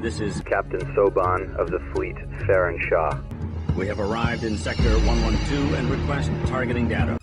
This is Captain Soban of the fleet, Farron Shaw. We have arrived in Sector 112 and request targeting data.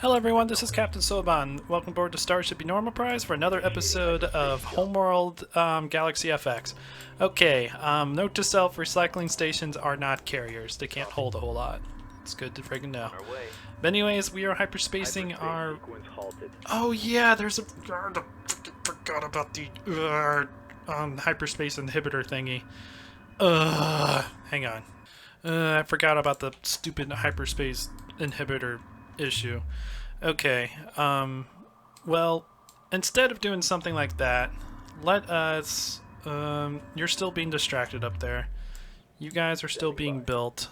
Hello everyone, this is Captain Soban. Welcome aboard to Starship Enormal Prize for another episode of Homeworld Galaxy FX. Okay, note to self, recycling stations are not carriers. They can't hold a whole lot. It's good to friggin' know. But anyways, we are hyperspacing our... Oh yeah, there's a... I forgot about the hyperspace inhibitor thingy. Hang on. I forgot about the stupid hyperspace inhibitor issue. Okay, well, instead of doing something like that, let us, you're still being distracted up there. You guys are still being built.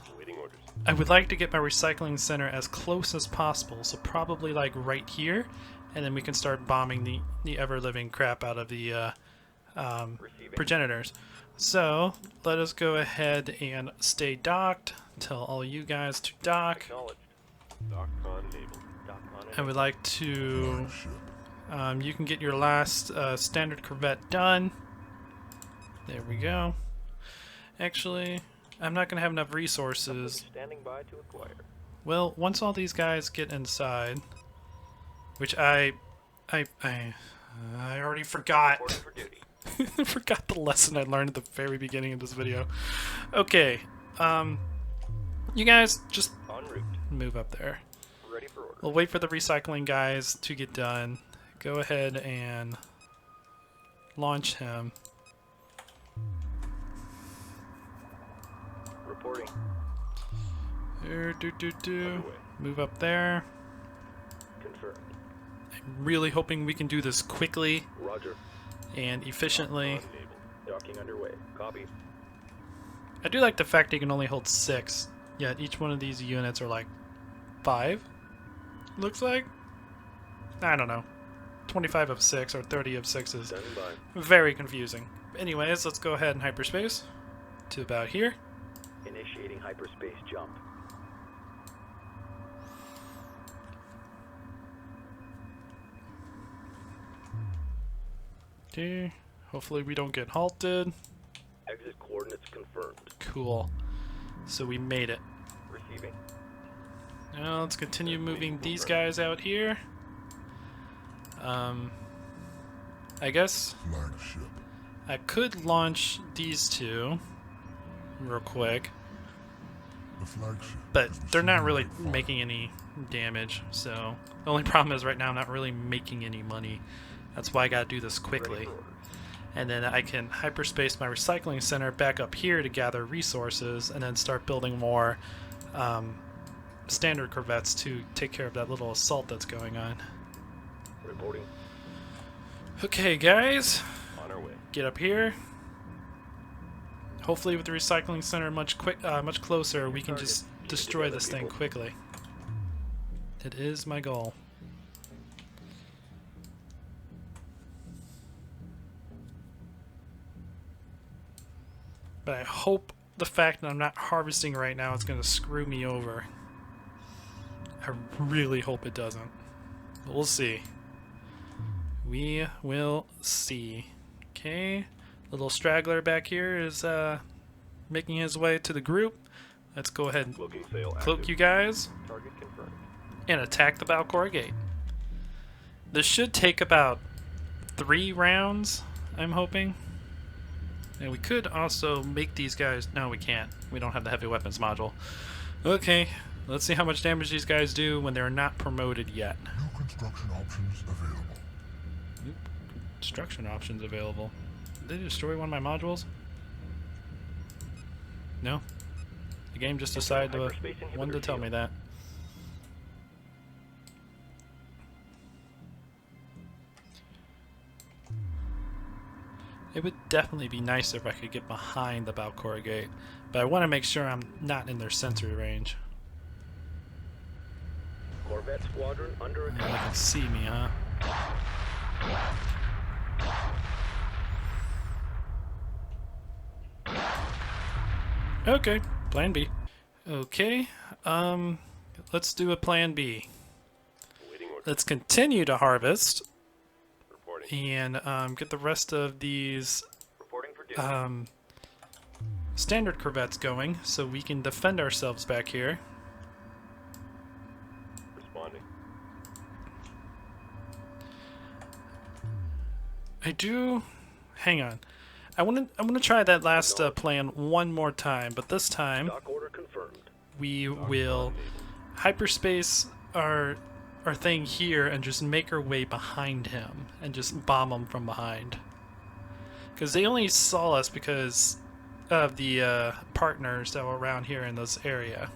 I would like to get my recycling center as close as possible, so probably like right here, and then we can start bombing the ever-living crap out of the progenitors. So, let us go ahead and stay docked. Tell all you guys to dock. I would like to... you can get your last standard corvette done. There we go. Actually, I'm not going to have enough resources. Well, once all these guys get inside, which I already forgot. I forgot the lesson I learned at the very beginning of this video. Okay, you guys just move up there. We'll wait for the recycling guys to get done. Go ahead and launch him. Reporting. Move up there. Confirmed. I'm really hoping we can do this quickly. Roger. And efficiently. Docking underway. Copy. I do like the fact they can only hold 6, yet each one of these units are like 5. Looks like. I don't know. 25 of 6 or 30 of 6 is very confusing. Anyways, let's go ahead and hyperspace to about here. Initiating hyperspace jump. Okay. Hopefully we don't get halted. Exit coordinates confirmed. Cool. So we made it. Receiving. Now let's continue moving these guys out here. I guess I could launch these two real quick, but they're not really making any damage, so the only problem is right now I'm not really making any money. That's why I gotta do this quickly. And then I can hyperspace my recycling center back up here to gather resources and then start building more standard corvettes to take care of that little assault that's going on. Reporting. Okay, guys. On our way. Get up here. Hopefully with the recycling center much closer, we can just destroy this thing quickly. It is my goal. But I hope the fact that I'm not harvesting right now is going to screw me over. I really hope it doesn't. But we'll see. We will see. Okay. Little straggler back here is making his way to the group. Let's go ahead and cloak you guys and attack the Balcora Gate. This should take about 3 rounds, I'm hoping. And we could also make these guys... No, we can't. We don't have the heavy weapons module. Okay, let's see how much damage these guys do when they're not promoted yet. New construction options available. New construction options available. Did they destroy one of my modules? No? The game just decided to wanted to tell me that. It would definitely be nice if I could get behind the Balcora Gate, but I want to make sure I'm not in their sensory range. Corvette squadron under attack. They can see me, huh? Okay, plan B. Okay, let's do a plan B. Let's continue to harvest and get the rest of these standard corvettes going so we can defend ourselves back here. Responding. I do. Hang on. I want to try that last plan one more time, but this time Dock order confirmed. we will hyperspace our thing here and just make our way behind him and just bomb him from behind. Because they only saw us because of the partners that were around here in this area.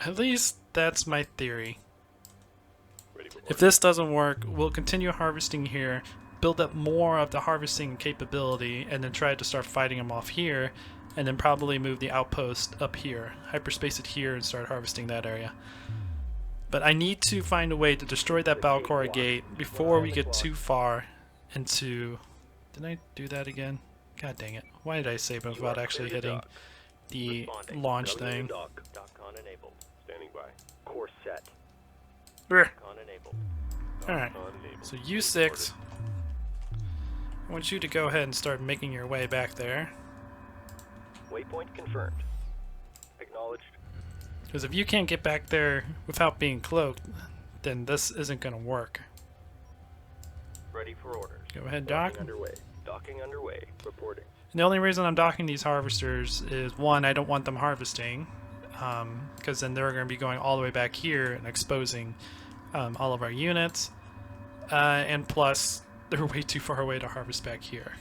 At least that's my theory. Ready for If this doesn't work, we'll continue harvesting here, build up more of the harvesting capability, and then try to start fighting them off here, and then probably move the outpost up here, hyperspace it here, and start harvesting that area. But I need to find a way to destroy that Balcora Gate before we get too far into... Did I do that again? God dang it. Why did I save him without actually hitting the launch thing? Dock on enabled. Standing by. Course set. Brr. On enabled. Alright, so U6, I want you to go ahead and start making your way back there. Waypoint confirmed. Acknowledged. Because if you can't get back there without being cloaked, then this isn't going to work. Ready for orders. Go ahead, dock. Docking underway. Docking underway. Reporting. And the only reason I'm docking these harvesters is, one, I don't want them harvesting, because then they're going to be going all the way back here and exposing all of our units, and plus, they're way too far away to harvest back here.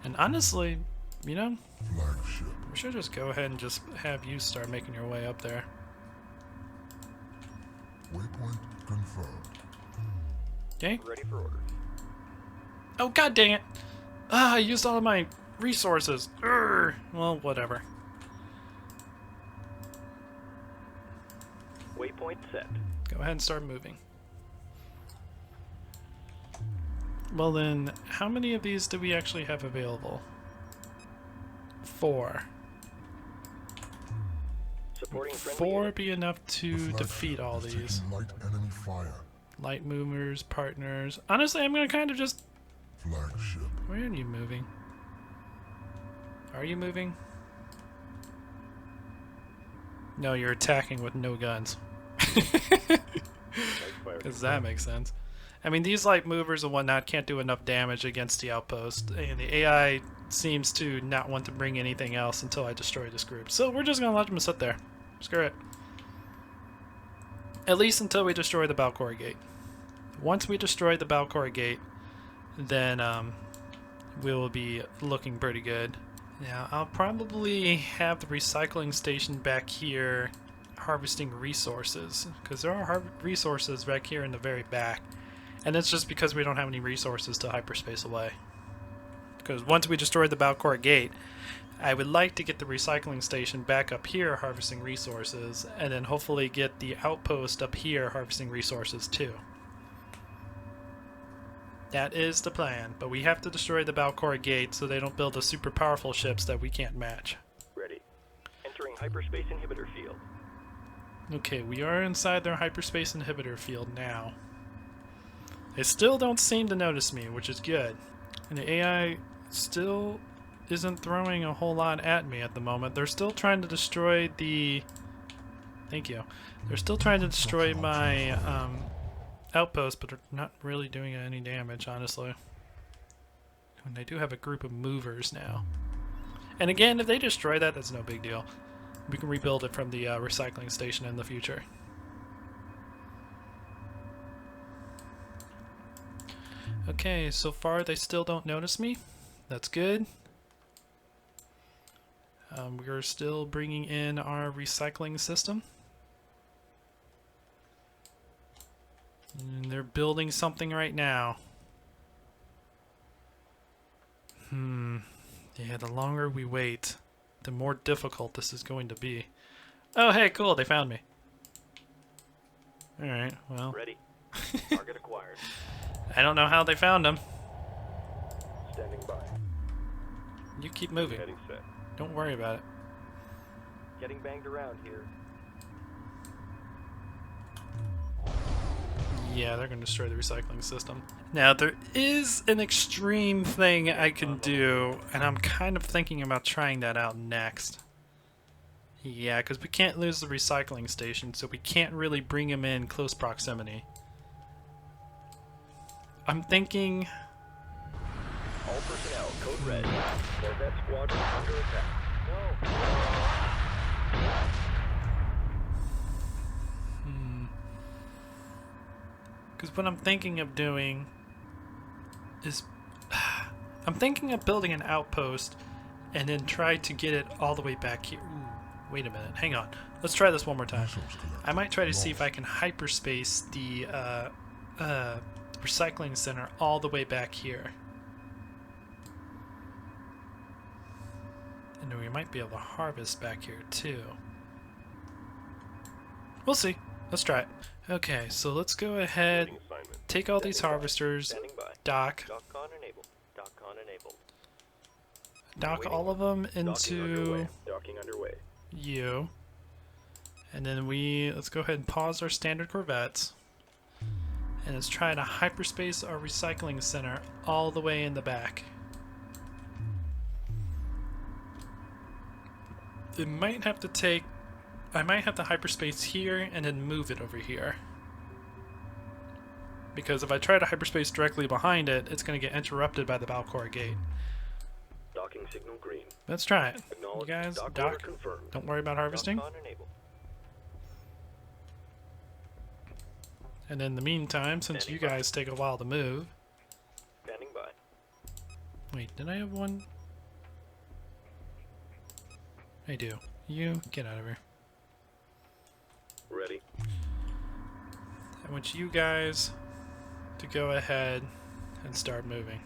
And honestly, you know, Flagship. we should just go ahead and just have you start making your way up there. Waypoint confirmed. Okay? Ready for orders. Oh, god dang it! Ah, I used all of my resources. Urgh. Well, whatever. Waypoint set. Go ahead and start moving. Well then, how many of these do we actually have available? 4. Supporting friendly 4 unit. be enough to Flagship defeat all is these. taking light enemy fire. Light movers, partners. Honestly, I'm gonna kind of just... Flagship. Where are you moving? Are you moving? No, you're attacking with no guns. Because that makes sense. I mean, these light movers and whatnot can't do enough damage against the outpost, and the AI seems to not want to bring anything else until I destroy this group. So we're just gonna let them sit there. Screw it. At least until we destroy the Balcora Gate. Once we destroy the Balcora Gate, then we will be looking pretty good. Now, I'll probably have the recycling station back here harvesting resources, because there are resources back here in the very back. And it's just because we don't have any resources to hyperspace away. Because once we destroy the Balcora Gate, I would like to get the recycling station back up here harvesting resources, and then hopefully get the outpost up here harvesting resources too. That is the plan, but we have to destroy the Balcora Gate so they don't build the super powerful ships that we can't match. Ready. Entering hyperspace inhibitor field. Okay, we are inside their hyperspace inhibitor field now. They still don't seem to notice me, which is good. And the AI still isn't throwing a whole lot at me at the moment. They're still trying to destroy the... Thank you. They're still trying to destroy my outpost, but they're not really doing any damage, honestly. And they do have a group of movers now. And again, if they destroy that, that's no big deal. We can rebuild it from the recycling station in the future. Okay, so far they still don't notice me. That's good. We're still bringing in our recycling system. And they're building something right now. Yeah, the longer we wait, the more difficult this is going to be. Oh, hey, cool, they found me. Alright, well. Ready. Target acquired. I don't know how they found him. Standing by. You keep moving. Heading set. Don't worry about it. Getting banged around here. Yeah, they're going to destroy the recycling system. Now, there is an extreme thing I can do, and I'm kind of thinking about trying that out next. Yeah, because we can't lose the recycling station, so we can't really bring him in close proximity. I'm thinking... All personnel, code red. Corvette squadron under attack. Because what I'm thinking of doing is... I'm thinking of building an outpost and then try to get it all the way back here. Ooh, wait a minute. Hang on. Let's try this one more time. I might try to see if I can hyperspace the recycling center all the way back here. And then we might be able to harvest back here too. We'll see. Let's try it. Okay, so let's go ahead, take all these harvesters, dock all of them into Docking underway. you, and then let's go ahead and pause our standard corvettes, and let's try to hyperspace our recycling center all the way in the back. It might have to take... I might have to hyperspace here and then move it over here. Because if I try to hyperspace directly behind it, it's going to get interrupted by the Balcora Gate. Docking signal green. Let's try it. You guys, dock. Confirmed. Don't worry about harvesting. And in the meantime, since you guys take a while to move... Standing by. Wait, did I have one? I do. You, get out of here. Ready. I want you guys to go ahead and start moving.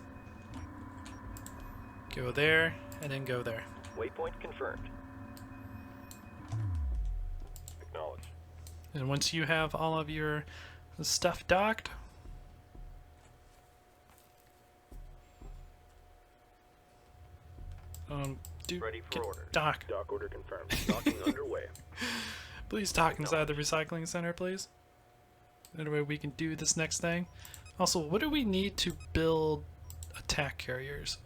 Go there, and then go there. Waypoint confirmed. Acknowledged. And once you have all of your stuff docked, Ready for order. Dock. Dock order confirmed. Docking underway. Please dock inside the recycling center, please. Anyway, we can do this next thing. Also, what do we need to build attack carriers?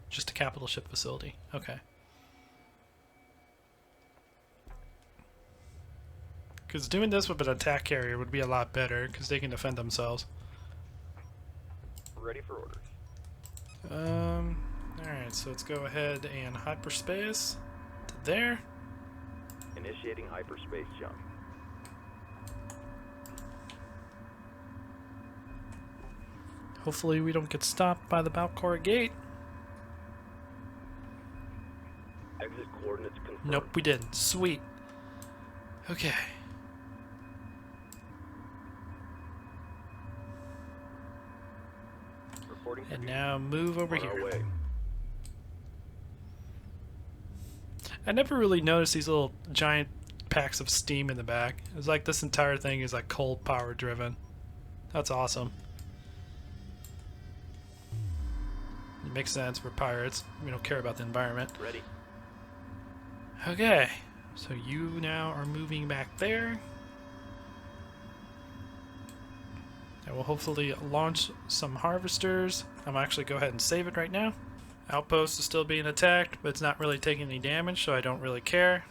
Just a capital ship facility. Okay. Because doing this with an attack carrier would be a lot better, because they can defend themselves. Ready for orders. Alright, so let's go ahead and hyperspace to there. Initiating hyperspace jump. Hopefully we don't get stopped by the Balcora Gate. Exit coordinates confirmed. Nope, we didn't. Sweet. Okay. Reporting to And duty. now move over On our here. way. I never really noticed these little giant packs of steam in the back. It's like this entire thing is like cold power driven. That's awesome. It makes sense for pirates. We don't care about the environment. Ready. Okay, so you now are moving back there. I will hopefully launch some harvesters. I'm actually go ahead and save it right now. Outpost is still being attacked, but it's not really taking any damage, so I don't really care.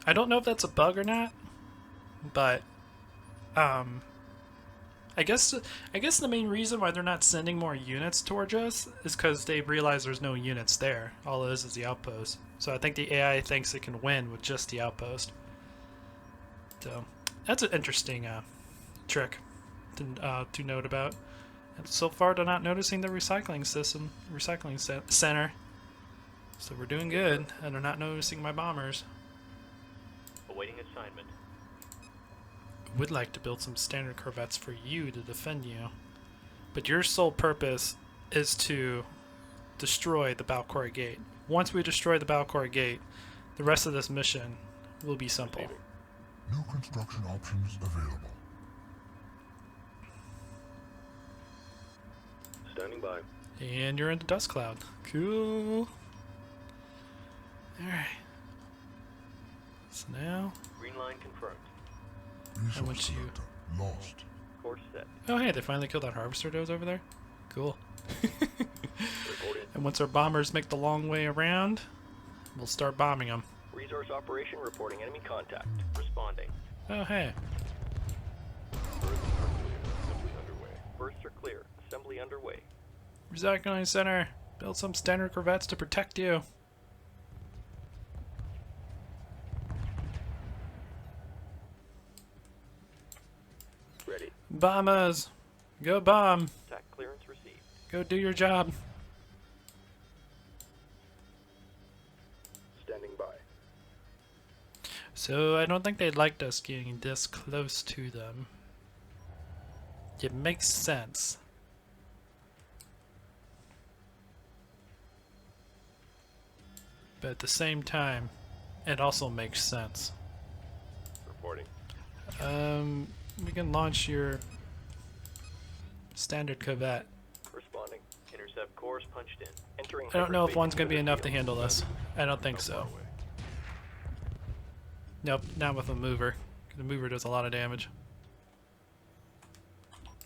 I don't know if that's a bug or not, but I guess the main reason why they're not sending more units towards us is because they realize there's no units there. All it is the outpost. So I think the AI thinks it can win with just the outpost. So that's an interesting trick to note about. And so far, they're not noticing the recycling center. So we're doing good, and they're not noticing my bombers. Awaiting assignment. Would like to build some standard corvettes for you to defend you, but your sole purpose is to destroy the Balcora Gate. Once we destroy the Balcora Gate, the rest of this mission will be simple. New construction options available. Standing by. And you're in the dust cloud. Cool. Alright. So now, Green line confirmed. I want Resource you- collector lost. Course set. Oh hey, they finally killed that harvester that was over there. Cool. Reporting. And once our bombers make the long way around, we'll start bombing them. Resource operation reporting enemy contact. Responding. Oh hey. Bursts are clear. Assembly underway. Recycling center. Build some standard corvettes to protect you. Ready. Bombers. Go bomb. Attack clearance received. Go do your job. Standing by. So I don't think they liked us getting this close to them. It makes sense. But at the same time, it also makes sense. Reporting. We can launch your standard corvette. Responding. Intercept course punched in. Entering. I don't know if hyperspace one's going to be enough to field. handle this. I don't think so. Nope, not with a mover. The mover does a lot of damage.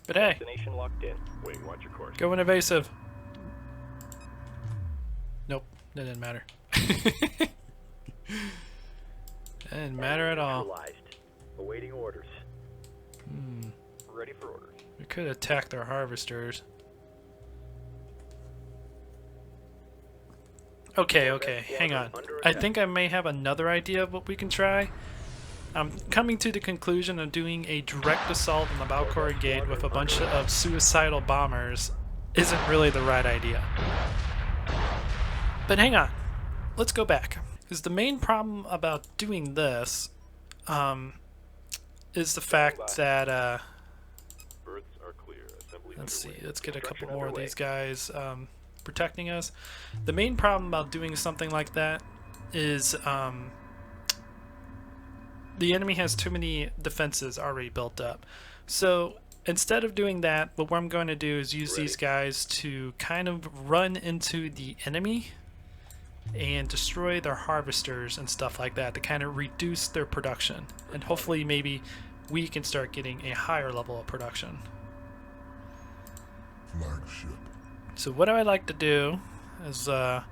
But hey, Destination locked in. Wait, watch your course. go in evasive. Nope, that didn't matter. That didn't matter at all. Neutralized. Awaiting orders. Ready for orders. We could attack their harvesters. Okay, hang on. I think I may have another idea of what we can try. I'm coming to the conclusion of doing a direct assault on the Balcora Gate with a bunch of suicidal bombers isn't really the right idea. But hang on. Let's go back. Because the main problem about doing this is the fact that Berths are clear. Assembly let's see, underway. let's get a couple Construction more of underway. these guys protecting us. The main problem about doing something like that is the enemy has too many defenses already built up. So instead of doing that, what I'm going to do is use these guys to kind of run into the enemy and destroy their harvesters and stuff like that to kind of reduce their production. And hopefully maybe we can start getting a higher level of production. Flagship. So what I like to do is I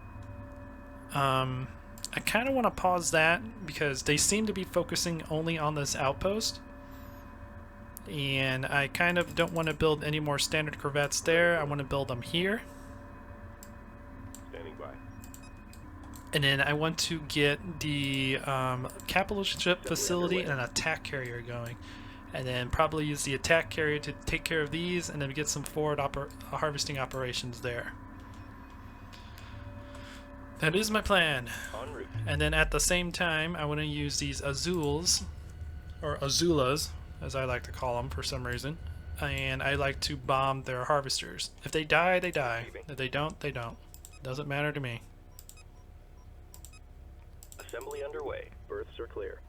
kind of want to pause that because they seem to be focusing only on this outpost, and I kind of don't want to build any more standard corvettes there. I want to build them here, Standing by. and then I want to get the capital ship facility and an attack carrier going, and then probably use the attack carrier to take care of these, and then get some forward harvesting operations there. That is my plan. En route. And then at the same time, I want to use these Azuls, or Azulas, as I like to call them for some reason, and I like to bomb their harvesters. If they die, they die. If they don't, they don't. Doesn't matter to me. Assembly underway. Berths are clear.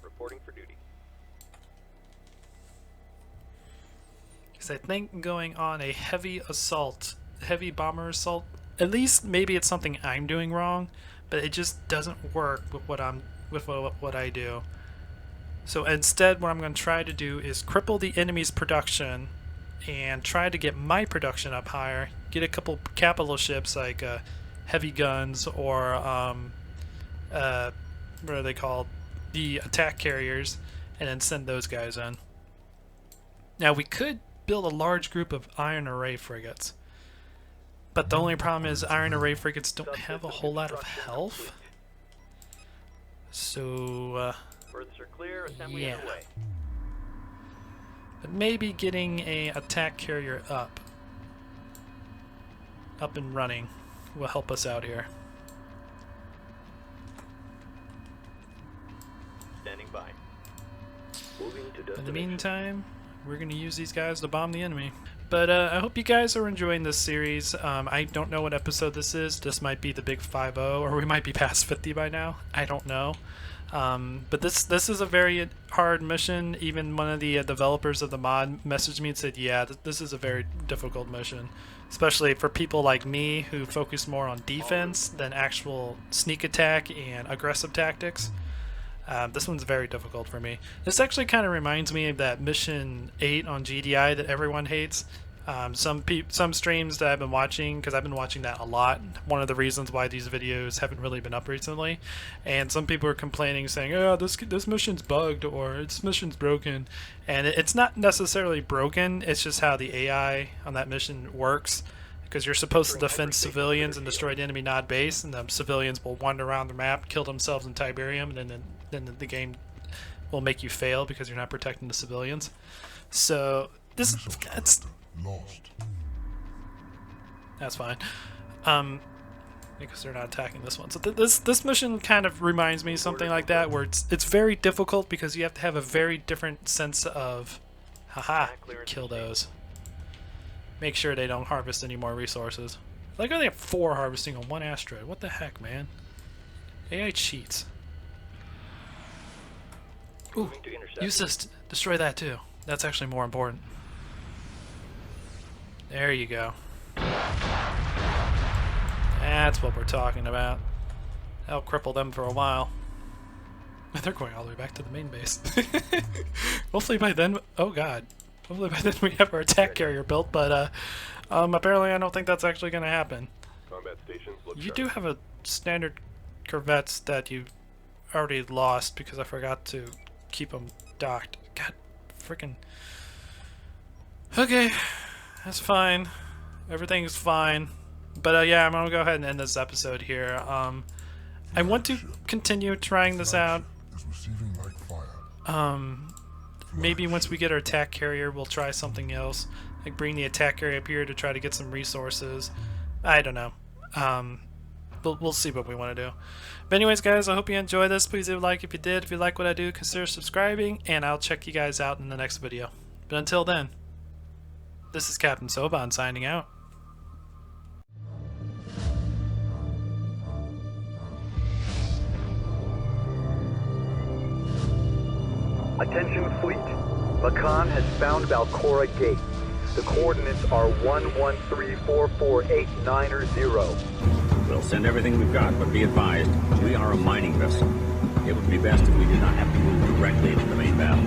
Reporting for duty. Because I think going on a heavy assault, heavy bomber assault, at least maybe it's something I'm doing wrong, but it just doesn't work with what I do. So instead, what I'm going to try to do is cripple the enemy's production and try to get my production up higher. Get a couple capital ships like heavy guns or what are they called? The attack carriers, and then send those guys in. Now we could build a large group of iron array frigates. But the only problem is iron array frigates don't have a whole lot of health. So, Berths are clear. Assembly yeah. underway. But maybe getting a attack carrier up and running will help us out here. Standing by. Moving to In destination. the meantime, we're going to use these guys to bomb the enemy. But I hope you guys are enjoying this series. I don't know what episode this is. This might be the big 5-0, or we might be past 50 by now. I don't know. But this is a very hard mission. Even one of the developers of the mod messaged me and said, yeah, this is a very difficult mission. Especially for people like me who focus more on defense than actual sneak attack and aggressive tactics. This one's very difficult for me. This actually kind of reminds me of that Mission 8 on GDI that everyone hates. Some streams that I've been watching, because I've been watching that a lot, one of the reasons why these videos haven't really been up recently, and some people are complaining saying, oh, this mission's bugged, or this mission's broken, and it's not necessarily broken, it's just how the AI on that mission works, because you're supposed to defend civilians and destroy the enemy nod base, and the civilians will wander around the map, kill themselves in Tiberium, and then the game will make you fail because you're not protecting the civilians. So it's Lost. That's fine. Because they're not attacking this one. So this mission kind of reminds me of something like that, where it's very difficult because you have to have a very different sense of, haha, kill those. Make sure they don't harvest any more resources. Like, they have 4 harvesting on 1 asteroid. What the heck, man? AI cheats. Ooh, use this to destroy that too. That's actually more important. There you go. That's what we're talking about. That'll cripple them for a while. They're going all the way back to the main base. Hopefully by then... Oh god. Hopefully by then we have our attack carrier built, but apparently I don't think that's actually going to happen. Combat stations look You sharp. do have a standard corvettes that you already lost because I forgot to keep them docked. God, freaking... Okay. That's fine. Everything's fine. But yeah, I'm gonna go ahead and end this episode here. I want to continue trying this out. Is receiving light fire. Maybe once we get our attack carrier, we'll try something else. Like bring the attack carrier up here to try to get some resources. I don't know. We'll see what we want to do. But anyways, guys, I hope you enjoyed this. Please leave a like if you did. If you like what I do, consider subscribing, and I'll check you guys out in the next video. But until then, this is Captain Soban signing out. Attention fleet. Lacan has found Balcora Gate. The coordinates are 1134489 We'll send everything we've got, but be advised, we are a mining vessel. It would be best if we did not have to move directly into the main battle.